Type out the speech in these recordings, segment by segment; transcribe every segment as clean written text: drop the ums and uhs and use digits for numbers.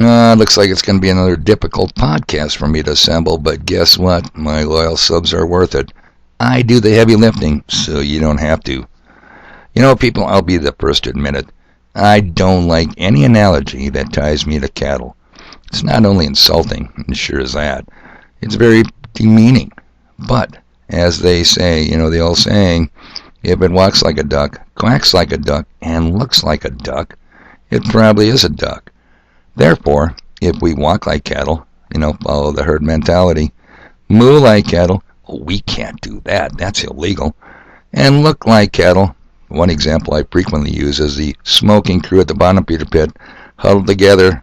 Looks like it's going to be another difficult podcast for me to assemble, but guess what? My loyal subs are worth it. I do the heavy lifting, so you don't have to. You know, people, I'll be the first to admit it. I don't like any analogy that ties me to cattle. It's not only insulting, and sure as that, it's very demeaning. But, as they say, the old saying, if it walks like a duck, quacks like a duck, and looks like a duck, it probably is a duck. Therefore, if we walk like cattle, follow the herd mentality, moo like cattle, we can't do that, that's illegal, and look like cattle. One example I frequently use is the smoking crew at the bottom Peter Pit, huddled together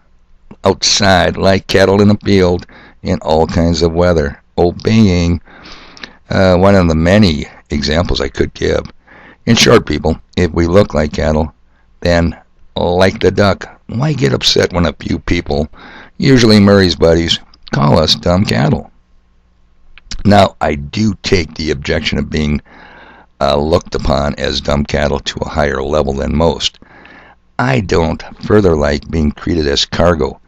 outside like cattle in a field in all kinds of weather, obeying one of the many examples I could give. In short, people, if we look like cattle, then like the duck, why get upset when a few people, usually Murray's buddies, call us dumb cattle? Now, I do take the objection of being looked upon as dumb cattle to a higher level than most. I don't further like being treated as cargo,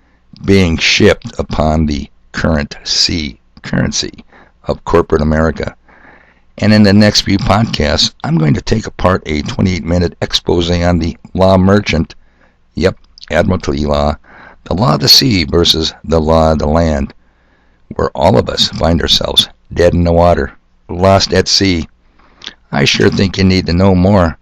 being shipped upon the currency of corporate America. And in the next few podcasts, I'm going to take apart a 28-minute expose on the law merchant, Admiralty law, the law of the sea versus the law of the land, where all of us find ourselves dead in the water, lost at sea. I sure think you need to know more.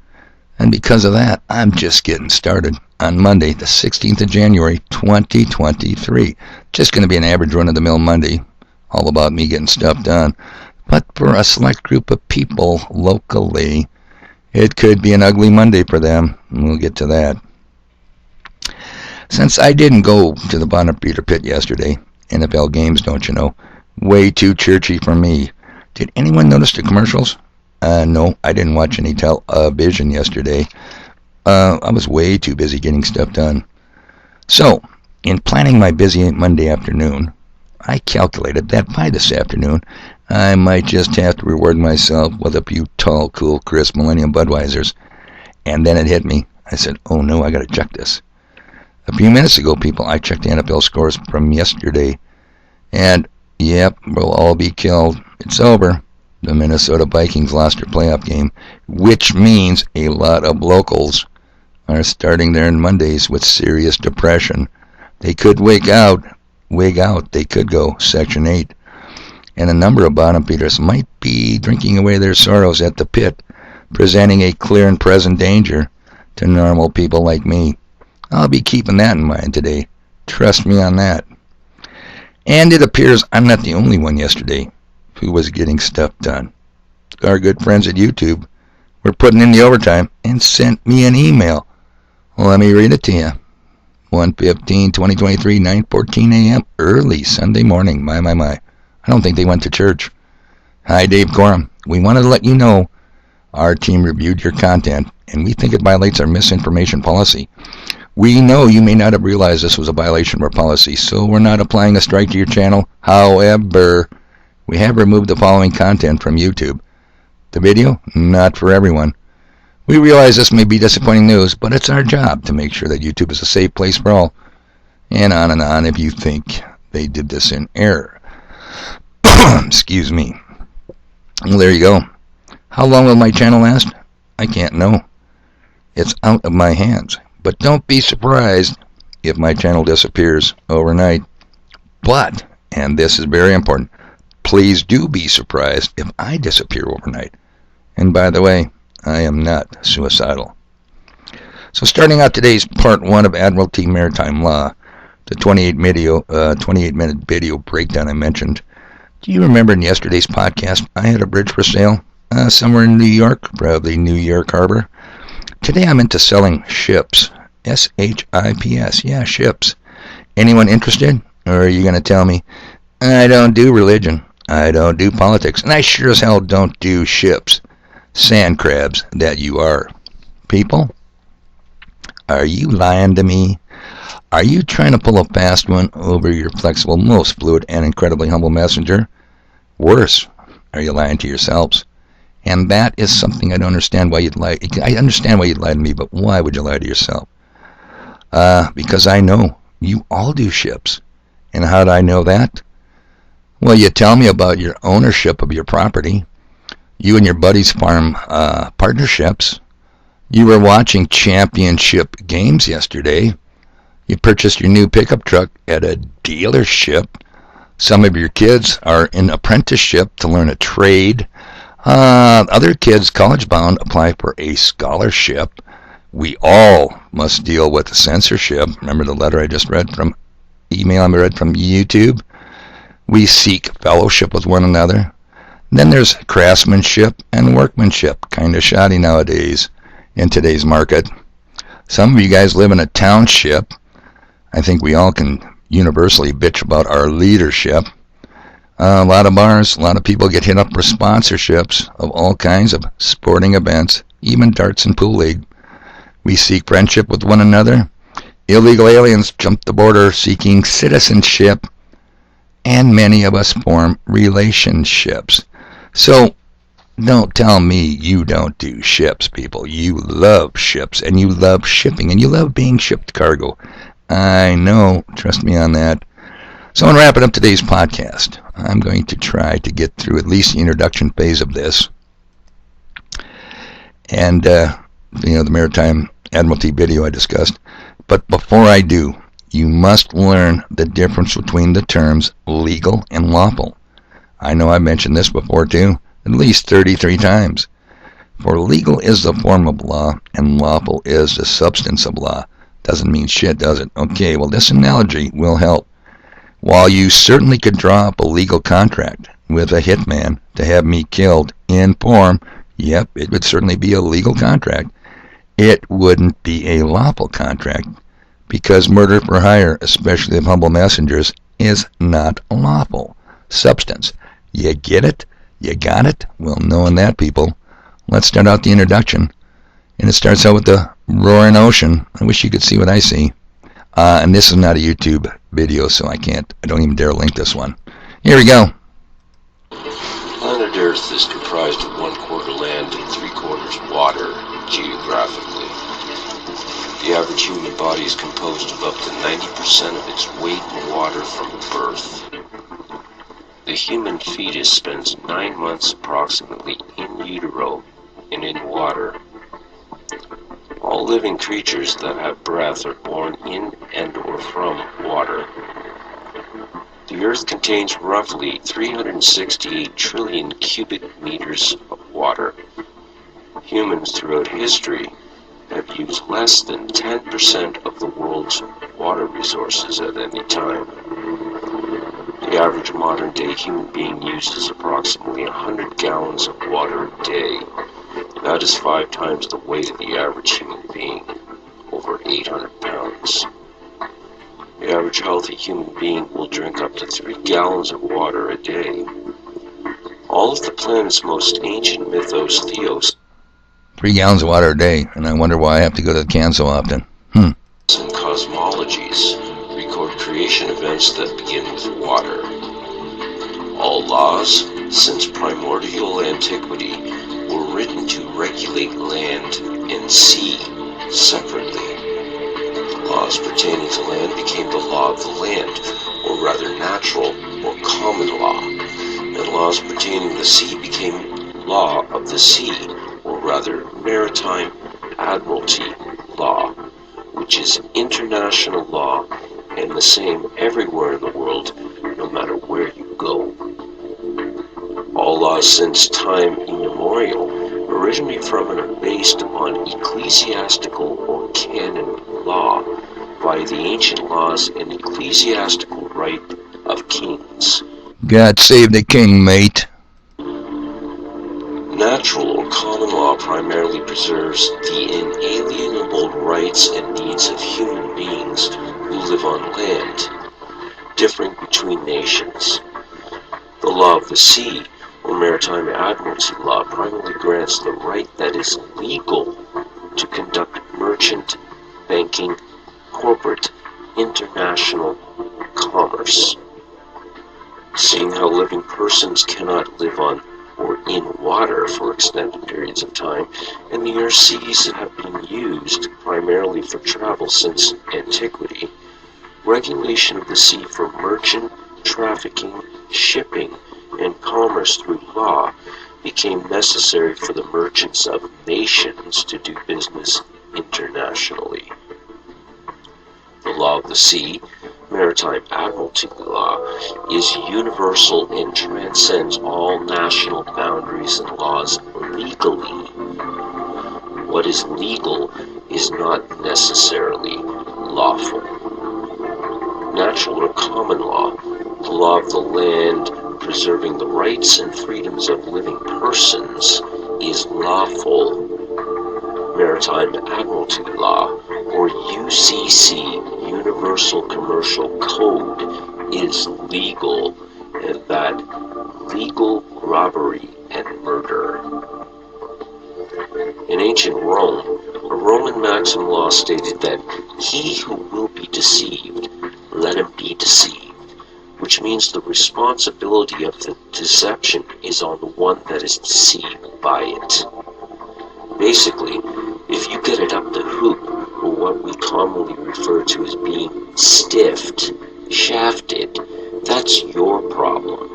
And because of that, I'm just getting started on Monday, the 16th of January, 2023. Just going to be an average run-of-the-mill Monday, all about me getting stuff done. But for a select group of people locally, it could be an ugly Monday for them. And we'll get to that. Since I didn't go to the Bonnet Peter Pit yesterday, NFL games, don't you know, way too churchy for me. Did anyone notice the commercials? No, I didn't watch any television yesterday. I was way too busy getting stuff done. So, in planning my busy Monday afternoon, I calculated that by this afternoon, I might just have to reward myself with a few tall, cool, crisp Millennium Budweisers. And then it hit me. I said, oh no, I gotta check this. A few minutes ago, people, I checked the NFL scores from yesterday. And, yep, we'll all be killed. It's over. The Minnesota Vikings lost their playoff game, which means a lot of locals are starting their Mondays with serious depression. They could wig out. They could go Section 8. And a number of bottom feeders might be drinking away their sorrows at the pit, presenting a clear and present danger to normal people like me. I'll be keeping that in mind today. Trust me on that. And it appears I'm not the only one yesterday who was getting stuff done. Our good friends at YouTube were putting in the overtime and sent me an email. Let me read it to you. 1/15/2023, 9:14 a.m. early Sunday morning. My. I don't think they went to church. Hi, Dave Gorham. We wanted to let you know our team reviewed your content, and we think it violates our misinformation policy. We know you may not have realized this was a violation of our policy, so we're not applying a strike to your channel. However, we have removed the following content from YouTube. The video, not for everyone. We realize this may be disappointing news, but it's our job to make sure that YouTube is a safe place for all. And on if you think they did this in error. Excuse me. Well, there you go. How long will my channel last? I can't know. It's out of my hands. But don't be surprised if my channel disappears overnight. But, and this is very important, please do be surprised if I disappear overnight. And by the way, I am not suicidal. So starting out today's part 1 of Admiralty Maritime Law, the 28-minute video breakdown I mentioned. Do you remember in yesterday's podcast I had a bridge for sale? Somewhere in New York, probably New York Harbor. Today I'm into selling ships. S-H-I-P-S. Yeah, ships. Anyone interested? Or are you going to tell me, I don't do religion, I don't do politics, and I sure as hell don't do ships. Sand crabs that you are. People, are you lying to me? Are you trying to pull a fast one over your flexible, most fluid, and incredibly humble messenger? Worse, are you lying to yourselves? And that is something I don't understand why you'd lie. I understand why you'd lie to me, but why would you lie to yourself? Because I know You all do ships. And how do I know that? Well, you tell me about your ownership of your property. You and your buddies farm partnerships. You were watching championship games yesterday. You purchased your new pickup truck at a dealership. Some of your kids are in apprenticeship to learn a trade. Other kids, college-bound, apply for a scholarship. We all must deal with censorship. Remember the letter I just read from email I read from YouTube? We seek fellowship with one another. Then there's craftsmanship and workmanship, kind of shoddy nowadays in today's market. Some of you guys live in a township. I think we all can universally bitch about our leadership. A lot of bars, a lot of people get hit up for sponsorships of all kinds of sporting events, even darts and pool league. We seek friendship with one another. Illegal aliens jump the border seeking citizenship, and many of us form relationships. So don't tell me you don't do ships, people. You love ships, and you love shipping, and you love being shipped cargo. I know, trust me on that. So I'm going to wrap it up today's podcast. I'm going to try to get through at least the introduction phase of this. And, the Maritime Admiralty video I discussed. But before I do, you must learn the difference between the terms legal and lawful. I know I mentioned this before too, at least 33 times. For legal is the form of law, and lawful is the substance of law. Doesn't mean shit, does it? Okay, well, this analogy will help. While you certainly could draw up a legal contract with a hitman to have me killed in form, yep, it would certainly be a legal contract. It wouldn't be a lawful contract, because murder for hire, especially of humble messengers, is not lawful. Substance. You get it? You got it? Well, knowing that, people, let's start out the introduction. And it starts out with the roaring ocean. I wish you could see what I see. And this is not a YouTube video, so I don't even dare link this one. Here we go. Planet Earth is comprised of 1/4 land and 3/4 water geographically. The average human body is composed of up to 90% of its weight in water from birth. The human fetus spends 9 months approximately in utero and in water. All living creatures that have breath are born in and or from water. The Earth contains roughly 368 trillion cubic meters of water. Humans throughout history have used less than 10% of the world's water resources at any time. The average modern-day human being uses approximately 100 gallons of water a day. That is 5 times the weight of the average human being, over 800 pounds. The average healthy human being will drink up to 3 gallons of water a day. All of the planet's most ancient mythos, theos, 3 gallons of water a day, and I wonder why I have to go to the can so often. and cosmologies record creation events that begin with water. All laws, since primordial antiquity, were written to regulate land and sea separately. Laws pertaining to land became the law of the land, or rather natural or common law, and laws pertaining to the sea became law of the sea, or rather maritime admiralty law, which is international law and the same everywhere in the world, no matter where you go. All laws since time immemorial originate from and are based upon ecclesiastical or canon law by the ancient laws and ecclesiastical right of kings. God save the king, mate. Natural or common law primarily preserves the inalienable rights and needs of human beings who live on land, differing between nations. The law of the sea, or maritime admiralty law, primarily grants the right that is legal to conduct merchant, banking, corporate, international commerce. Seeing how living persons cannot live on or in water for extended periods of time, and the Earth's seas have been used primarily for travel since antiquity, Regulation of the sea for merchant trafficking, shipping, and commerce through law became necessary for the merchants of nations to do business internationally. The law of the sea, maritime admiralty law, is universal and transcends all national boundaries and laws legally. What is legal is not necessarily lawful. Natural or common law, the law of the land preserving the rights and freedoms of living persons, is lawful. Maritime admiralty law, or UCC, Universal Commercial Code, is legal, and that legal robbery and murder. In ancient Rome, a Roman maxim law stated that he who will be deceived, let him be deceived, which means the responsibility of the deception is on the one that is deceived by it. Basically, if you get it up the hoop, or what we commonly refer to as being stiffed, shafted, that's your problem.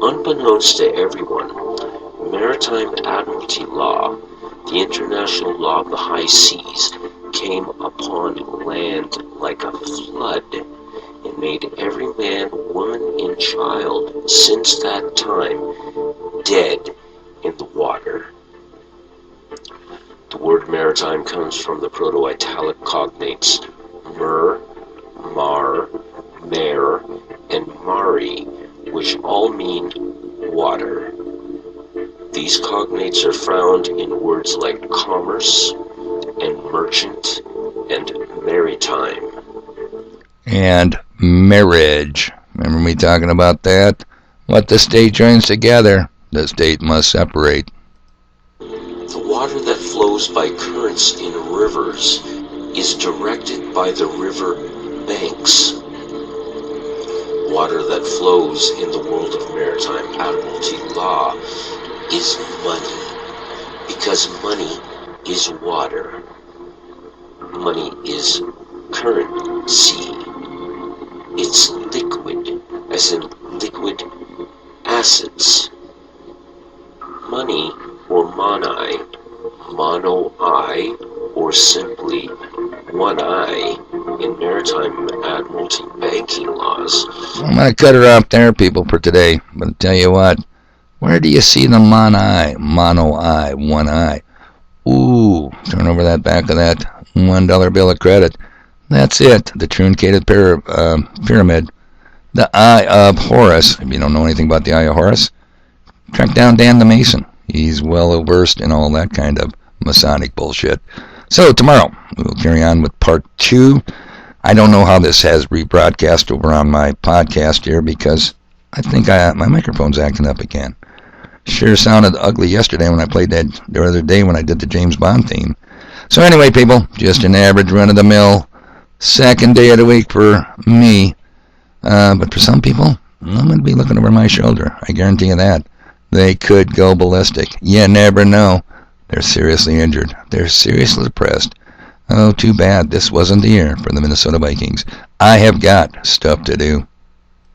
Unbeknownst to everyone, maritime admiralty law, the international law of the high seas, came upon land like a flood and made every man, woman, and child since that time dead in the water. The word maritime comes from the Proto-Italic cognates mer, mar, mare, and mari, which all mean water. These cognates are found in words like commerce and merchant and maritime. And marriage. Remember me talking about that? What the state joins together, the state must separate. The water that flows by currents in rivers is directed by the river banks. Water that flows in the world of maritime admiralty law is money, because money is water. Money is currency. It's liquid, as in liquid assets. Money, or monai, mono-I, or simply one eye in maritime admiralty banking laws. I'm going to cut her off there, people, for today. But I'll tell you what, where do you see the mono-I, one eye? Ooh, turn over that back of that $1 bill of credit. That's it, the truncated pyramid. The Eye of Horus. If you don't know anything about the Eye of Horus, track down Dan the Mason. He's well versed in all that kind of Masonic bullshit. So tomorrow, we'll carry on with part 2. I don't know how this has rebroadcast over on my podcast here because I think my microphone's acting up again. Sure sounded ugly yesterday when I played that the other day when I did the James Bond theme. So anyway, people, just an average run-of-the-mill second day of the week for me. But for some people, I'm going to be looking over my shoulder. I guarantee you that. They could go ballistic. You never know. They're seriously injured. They're seriously depressed. Oh, too bad this wasn't the year for the Minnesota Vikings. I have got stuff to do.